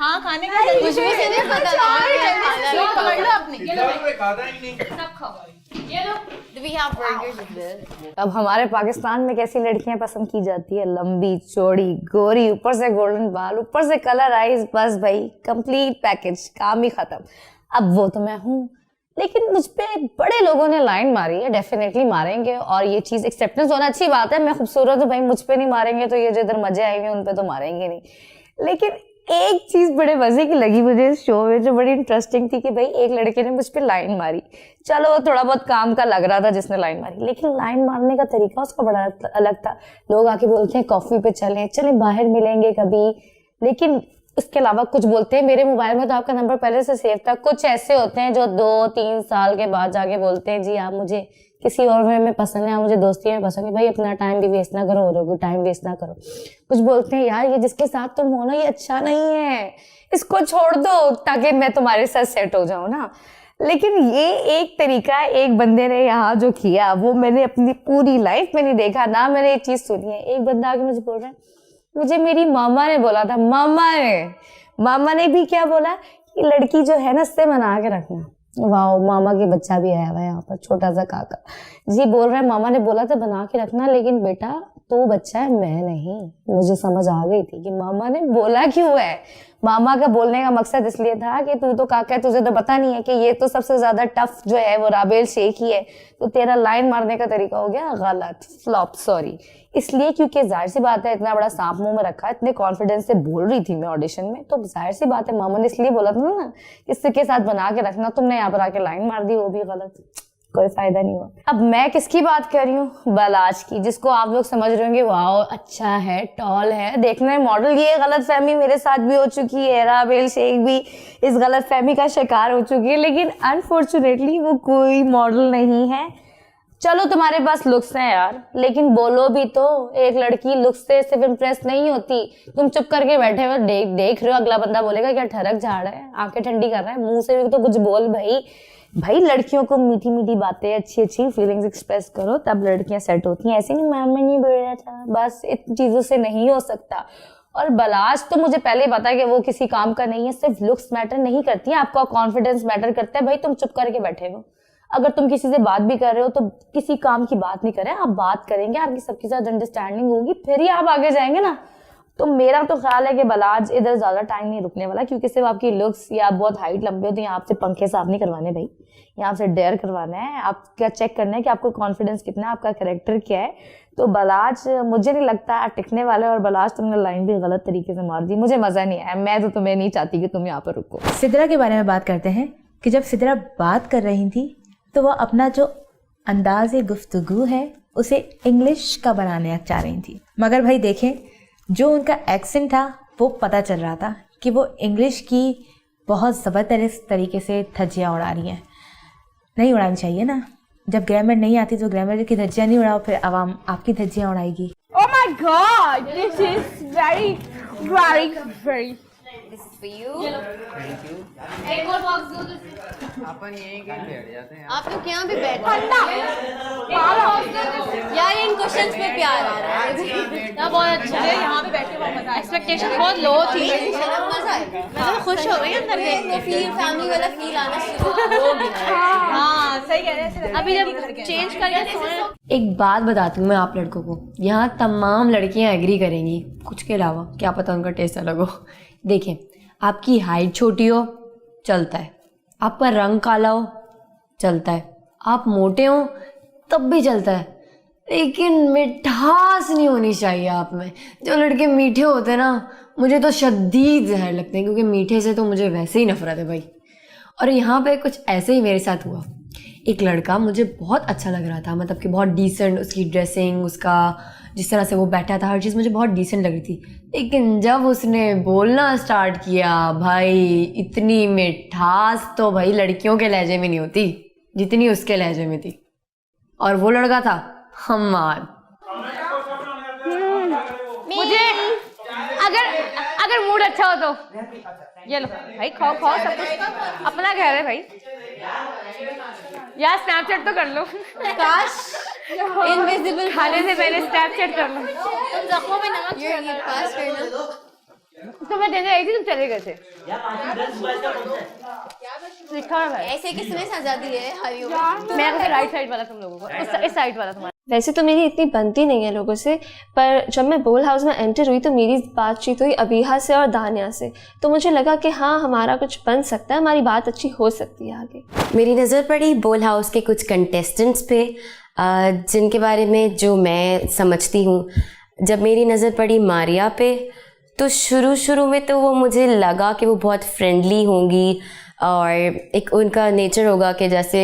हाँ खाने का कुछ भी से नहीं पता पकड़ लो अपनी खाता ही नहीं सब खाओ ये लो। Do we have burgers with this? अब हमारे पाकिस्तान में कैसी लड़कियां पसंद की जाती है? लंबी चौड़ी गोरी, ऊपर से गोल्डन बाल, ऊपर से कलर आईज, बस भाई कंप्लीट पैकेज, काम ही खत्म। अब वो तो मैं हूँ, लेकिन मुझ पे बड़े लोगों ने लाइन मारी है, डेफिनेटली मारेंगे और ये चीज एक्सेप्टेंस होना अच्छी बात है। मैं खूबसूरत हूँ भाई, मुझ पे नहीं मारेंगे तो ये जो इधर मजे आएंगे उन पे तो मारेंगे नहीं। लेकिन एक चीज बड़े मजे की लगी मुझे इस शो में, जो बड़ी इंटरेस्टिंग थी कि भाई एक लड़के ने मुझ पे लाइन मारी। चलो वो थोड़ा बहुत काम का लग रहा था जिसने लाइन मारी, लेकिन लाइन मारने का तरीका उसका बड़ा अलग था। लोग आके बोलते हैं कॉफी पे चलें बाहर मिलेंगे कभी, लेकिन उसके अलावा कुछ बोलते हैं मेरे मोबाइल में तो आपका नंबर पहले से सेव था। कुछ ऐसे होते हैं जो 2-3 साल के बाद जाके बोलते हैं जी आप मुझे किसी और वे में पसंद है, आप मुझे दोस्ती में पसंद है। भाई अपना टाइम भी वेस्ट ना करो और टाइम वेस्ट ना करो। कुछ बोलते हैं यार ये जिसके साथ तुम हो ना ये अच्छा नहीं है, इसको छोड़ दो ताकि मैं तुम्हारे साथ सेट हो जाऊं ना। लेकिन ये एक तरीका एक बंदे ने यहाँ जो किया वो मैंने अपनी पूरी लाइफ में नहीं देखा ना, मैंने ये चीज सुनी है। एक बंदा आके मुझे बोल रहा है मुझे मेरी मामा ने बोला था, मामा ने भी क्या बोला कि लड़की जो है ना इससे बना के रखना। वाह, मामा के बच्चा भी आया हुआ है यहाँ पर, छोटा सा काका जी बोल रहे हैं मामा ने बोला था बना के रखना, लेकिन बेटा तू बच्चा है मैं नहीं। मुझे समझ आ गई थी कि मामा ने बोला क्यों है। मामा का बोलने का मकसद इसलिए था कि तू तो काका है, तुझे तो पता नहीं है कि ये तो सबसे ज्यादा टफ जो है वो राबेल शेख ही है, तो तेरा लाइन मारने का तरीका हो गया गलत, फ्लॉप, सॉरी। इसलिए क्योंकि जाहिर सी बात है इतना बड़ा सांप मुंह में रखा, इतने कॉन्फिडेंस से बोल रही थी मैं ऑडिशन में, तो जाहिर सी बात है मामा ने इसलिए बोला था ना किसी के साथ बना के रखना, तुमने यहाँ पर आके लाइन मार दी, वो भी गलत, कोई फायदा नहीं हुआ। अब मैं किसकी बात कर रही हूँ? बलाज की, जिसको आप लोग समझ रहे होंगे वाओ अच्छा है, टॉल है, देखना है मॉडल। ये गलत फहमी मेरे साथ भी हो चुकी है, राबेल शेख भी इस गलत फहमी का शिकार हो चुकी है, लेकिन अनफॉर्चुनेटली वो कोई मॉडल नहीं है। चलो तुम्हारे पास लुक्स हैं यार, लेकिन बोलो भी तो, एक लड़की लुक्स से सिर्फ इम्प्रेस नहीं होती। तुम चुप करके बैठे हुए देख रहे हो, अगला बंदा बोलेगा क्या ठरक झाड़ है, आंखें ठंडी कर रहा है, मुंह से भी तो कुछ बोल भाई लड़कियों को मीठी मीठी बातें, अच्छी अच्छी फीलिंग्स एक्सप्रेस करो, तब लड़कियां सेट होती हैं। ऐसे नहीं मैं नहीं बोल रहा था, बस इन चीजों से नहीं हो सकता। और बलाज तो मुझे पहले पता है कि वो किसी काम का नहीं है, सिर्फ लुक्स मैटर नहीं करती है, आपका कॉन्फिडेंस मैटर करता है। भाई तुम चुप करके बैठे हो, अगर तुम किसी से बात भी कर रहे हो तो किसी काम की बात नहीं करें, आप बात करेंगे, आपकी सबके साथ अंडरस्टैंडिंग होगी, फिर ही आप आगे जाएंगे ना। तो मेरा तो ख्याल है कि बलाज इधर ज्यादा टाइम नहीं रुकने वाला, क्योंकि सिर्फ आपकी लुक्स या आप बहुत हाइट लंबे हो तो यहाँ आपसे पंखे साफ नहीं करवाने भाई, यहाँ आपसे डेयर करवाना है, आपका चेक करना है कि आपको कॉन्फिडेंस कितना है, आपका कैरेक्टर क्या है। तो बलाज मुझे नहीं लगता टिकने वाले, और बलाज तुमने लाइन भी गलत तरीके से मार दी, मुझे मजा नहीं आया। मैं तो तुम्हें नहीं चाहती कि तुम यहाँ पर रुको। सिद्रा के बारे में बात करते हैं कि जब सिद्रा बात कर रही थी तो वह अपना जो अंदाज़ गुफ्तगू है उसे इंग्लिश का बनाने चाह रही थी, मगर भाई देखें जो उनका एक्सेंट था वो पता चल रहा था कि वो इंग्लिश की बहुत ज़बरदस्त तरीके से धज्जियाँ उड़ा रही हैं। नहीं उड़ानी चाहिए ना, जब ग्रामर नहीं आती तो ग्रामर की धज्जियाँ नहीं उड़ाओ, फिर आवाम आपकी धज्जियाँ उड़ाएगी। Oh my God, this is very. This is for you. एक और बॉक्स दो तो अपन यहीं कहीं बैठ जाते हैं। आप लोग यहाँ पे बैठे यार, इन क्वेश्चंस पे प्यार आ रहा है ना, बहुत अच्छा है, यहाँ पे बैठे बहुत मजा, एक्सपेक्टेशन बहुत लो थी, मजा आएगा। मैं तो खुश हो गई अंदर देख के। फील फैमिली वाला फील आना शुरू हो गया। हाँ सही कह रहे हैं, अभी जब चेंज करके सोने। एक बात बताती हूँ मैं आप लड़कों को, यहाँ तमाम लड़कियाँ एग्री करेंगी, कुछ के अलावा, क्या पता उनका टेस्ट अलग हो। देखें, आपकी हाइट छोटी हो चलता है, आपका रंग काला हो चलता है, आप मोटे हो तब भी चलता है, लेकिन मिठास नहीं होनी चाहिए आप में। जो लड़के मीठे होते हैं ना, मुझे तो शदीद जहर लगते हैं, क्योंकि मीठे से तो मुझे वैसे ही नफरत है भाई। और यहाँ पे कुछ ऐसे ही मेरे साथ हुआ। एक लड़का मुझे बहुत अच्छा लग रहा था, मतलब कि बहुत डिसेंट, उसकी ड्रेसिंग, उसका जिस तरह से वो बैठा था, हर चीज़ मुझे बहुत डिसेंट लग रही थी। लेकिन जब उसने बोलना स्टार्ट किया, भाई इतनी मिठास तो भाई लड़कियों के लहजे में नहीं होती जितनी उसके लहजे में थी। और वो लड़का था हम्माद। मुझे अगर मूड अच्छा हो तो ये लो भाई, खाओ सब कुछ अपना घर है भाई, यार स्नैपचैट तो कर लो। काश इनविजिबल खाने से पहले स्नैपचैट कर लो। तुम जख्मों में नमक पास करना। तुम्हें देने आई थी, तुम चले गए थे। लिखा है भाई। ऐसे किसने सजा दी है हरिओम? मैं कहता राइट साइड वाला तुम लोगों को, इस साइड वाला तुम्हारा। वैसे तो मेरी इतनी बनती नहीं है लोगों से, पर जब मैं बोल हाउस में एंटर हुई तो मेरी बातचीत हुई अबीहा से और दानिया से, तो मुझे लगा कि हाँ हमारा कुछ बन सकता है, हमारी बात अच्छी हो सकती है आगे। मेरी नज़र पड़ी बोल हाउस के कुछ कंटेस्टेंट्स पे, जिनके बारे में जो मैं समझती हूँ। जब मेरी नज़र पड़ी मारिया पे, तो शुरू में तो वो मुझे लगा कि वो बहुत फ्रेंडली होंगी और एक उनका नेचर होगा कि जैसे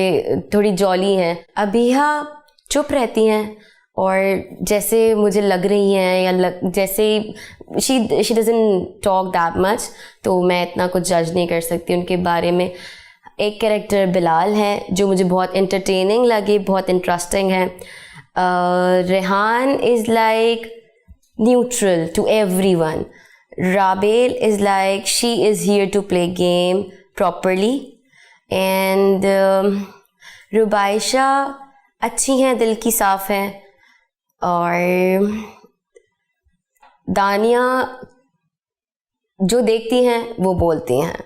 थोड़ी जॉली हैं। अबीहा चुप रहती हैं और जैसे मुझे लग रही हैं या जैसे she doesn't talk that much, तो मैं इतना कुछ जज नहीं कर सकती उनके बारे में। एक कैरेक्टर बिलाल है जो मुझे बहुत एंटरटेनिंग लगी, बहुत इंटरेस्टिंग है। Rehan is like neutral to everyone. Rabel is like she is here to play game properly, and रुबाइशा अच्छी हैं, दिल की साफ़ हैं, और दानिया जो देखती हैं वो बोलती हैं।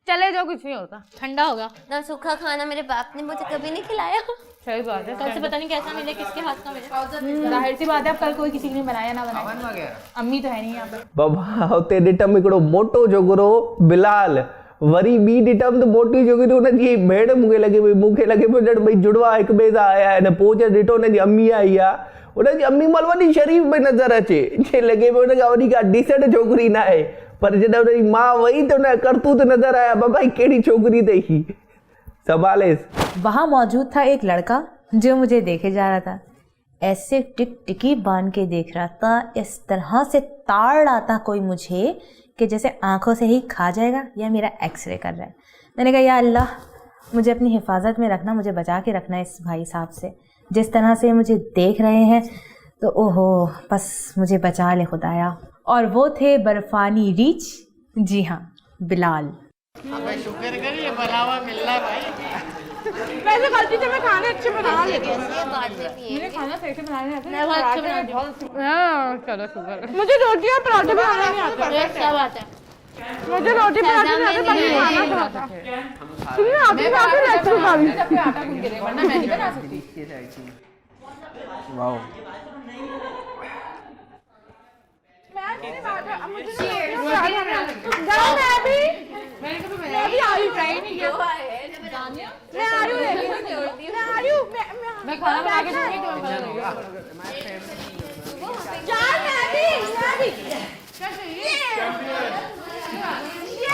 चले जाओ, कुछ नहीं होता। ठंडा होगा ना। सूखा खाना मेरे बाप ने मुझे कभी नहीं खिलाया। सही बात है। कल से पता नहीं कैसा मिले, किसके हाथ का मिले। जाहिर सी बात है, अब कल कोई किसी ने बनाया ना बनाया। अम्मी तो है नहीं यहाँ पे। बाबा हुते ॾिठमि हिकिड़ो मोटो छोकिरो बिलाल, वरी ॿी ॾिठमि त मोटी छोकिरी हुनजी भेण मूंखे लॻे पई ॼण भई जुड़वा हिक ॿिए सां आया आहिनि। पोइ जॾहिं ॾिठो हुनजी अम्मी आई आहे, हुनजी अम्मी महिल वॾी शरीफ़ पई नज़र अचे, जे लॻे पियो हुनखां वॾी का डिसेंट छोकिरी न आहे। पर जॾहिं हुनजी माँ वई त हुनजा करतूत नज़र आया, बाबा कहिड़ी छोकिरी अथई, संभालेस। वहाँ मौजूद था एक लड़का जो मुझे देखे जा रहा था, ऐसे टिकटिकी बांध के देख रहा था, इस तरह से ताड़ रहा था कोई मुझे कि जैसे आंखों से ही खा जाएगा या मेरा एक्सरे कर रहा है। मैंने कहा या अल्लाह, मुझे अपनी हिफाजत में रखना, मुझे बचा के रखना इस भाई साहब से। जिस तरह से मुझे देख रहे हैं तो ओहो, बस मुझे बचा ले खुदाया। और वो थे बर्फानी रीच, जी हाँ, बिलाल। शुक्र करिए बनावा मिल रहा है भाई। वैसे गलती से मैं खाने अच्छे बना लेती हूँ। मुझे खाना सही से बनाने आते हैं। मैं बहुत अच्छा बनाती हूँ। हाँ, चलो शुक्र। मुझे रोटी और पराठे बनाने नहीं आते। क्या बात है? मुझे रोटी पराठे नहीं आते, पर खाना तो आता है। तुम्हें आती बात है, अच्छी खावी। सबके आटा गूंथ के दे, वरना मैं नहीं बना सकती। वाओ, मैं भी आ रही हूँ, ट्राई नहीं किया। मैं आ रही हूँ, मैं खाना बना के दूंगी, तुम्हें पता लगेगा।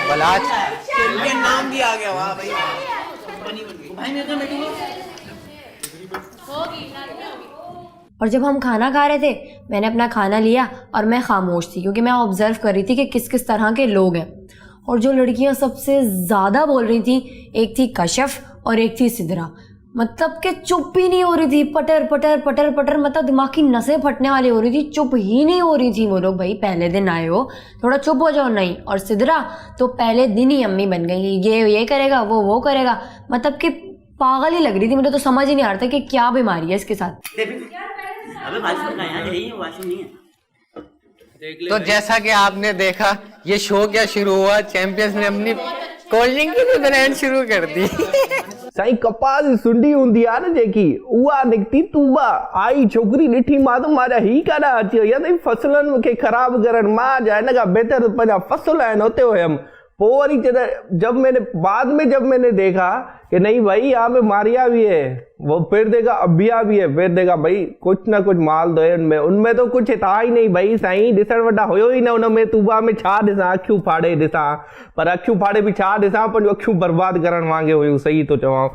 बलाच चैंपियन नाम भी आ गया। वाह भाई, कंपनी बन गई भाई। मेरे को और जब हम खाना खा रहे थे, मैंने अपना खाना लिया और मैं खामोश थी, क्योंकि मैं ऑब्जर्व कर रही थी कि किस किस तरह के लोग हैं। और जो लड़कियां सबसे ज़्यादा बोल रही थी, एक थी कशफ और एक थी सिदरा। मतलब कि चुप ही नहीं हो रही थी, पटर पटर पटर पटर, मतलब दिमाग की नसें फटने वाली हो रही थी, चुप ही नहीं हो रही थी वो लोग। भाई पहले दिन आए हो, थोड़ा चुप हो जाओ। नहीं, और सिदरा तो पहले दिन ही अम्मी बन गई, ये करेगा, वो करेगा। मतलब कि पागल ही लग रही थी। मुझे तो समझ ही नहीं आ रहा था कि क्या बीमारी है इसके साथ। तो जैसा कि आपने देखा, ये शो क्या शुरू हुआ, चैंपियंस ने अपनी कोल्ड ड्रिंक की ब्रांड शुरू कर दी। साईं कपास सुंडी हूंदी आहे न जेकी, उहा निकिती तूबा। आई छोकिरी ॾिठी, मां त मां ही काॾा अची या त फसलनि खे ख़राबु करणु, मां जा हिन खां बहितर पंहिंजा फसल आहिनि हुते हुयमि। पोइ वरी जब मैंने देखा कि नहीं भाई यहाँ पे मारिया भी है, वो फिर देखा अबिया भी है, फिर देखा भाई कुछ ना कुछ माल दो उनमें तो कुछ था ही नहीं भाई। साईं ॾिसण वटा हुयो ही न उनमें, तूबा में छा ॾिसां, अखियूं फाड़े ॾिसां, पर अखियूं फाड़े भी छा ॾिसां, पर अखियूं बर्बाद करण वांगे हुयूं। सही तो चवां।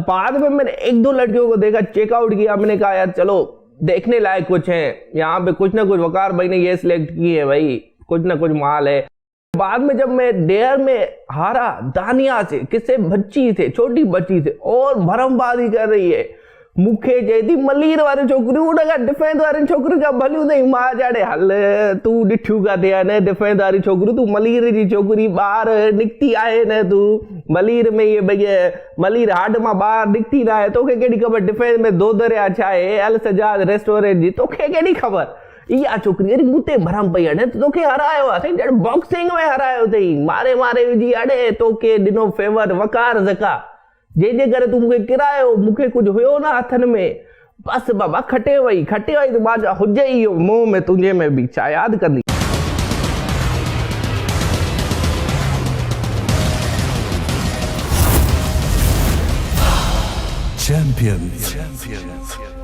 बाद में मैंने एक दो लड़कियों को देखा, चेकआउट किया। मैंने कहा यार चलो देखने लायक कुछ है यहाँ पे, कुछ ना कुछ वकार भाई ने ये सिलेक्ट की है भाई, कुछ ना कुछ माल है। बाद में जब मैं डेयर में हारा दानिया से, किससे, बच्ची थे, छोटी बच्ची थे, और भरमबाजी कर रही है। मूंखे चए थी मलीर वारी छोकिरियूं, उनखां डिफेंस वारी छोकिरियुनि खां भलियूं अथई। मां ॼाणे हल तूं ॾिठियूं किथे आहिनि डिफेंस वारी छोकिरियूं, तूं मलीर जी छोकिरी ॿाहिरि निकिती आहे न, तूं मलीर में इहे भई मलीर हाड मां ॿाहिरि निकिती न आहे, तोखे कहिड़ी ख़बर डिफेंस में दो दरिया छा आहे, अल सजाद रेस्टोरेंट जी, तोखे कहिड़ी ख़बर। इहा छोकिरी अरे मूं ते भरम पई अड़े तोखे हरायो आहे ॼण बॉक्सिंग में हरायो अथई मारे मारे विझी अड़े तोखे ॾिनो फेवर वकार ज़का जंहिंजे करे तूं मूंखे किरायो मूंखे कुझु हुयो न हथनि में बसि बाबा खटे वई त मां जा हुजे ई इहो मोह में तुंहिंजे में बि छा यादि कंदी Champions.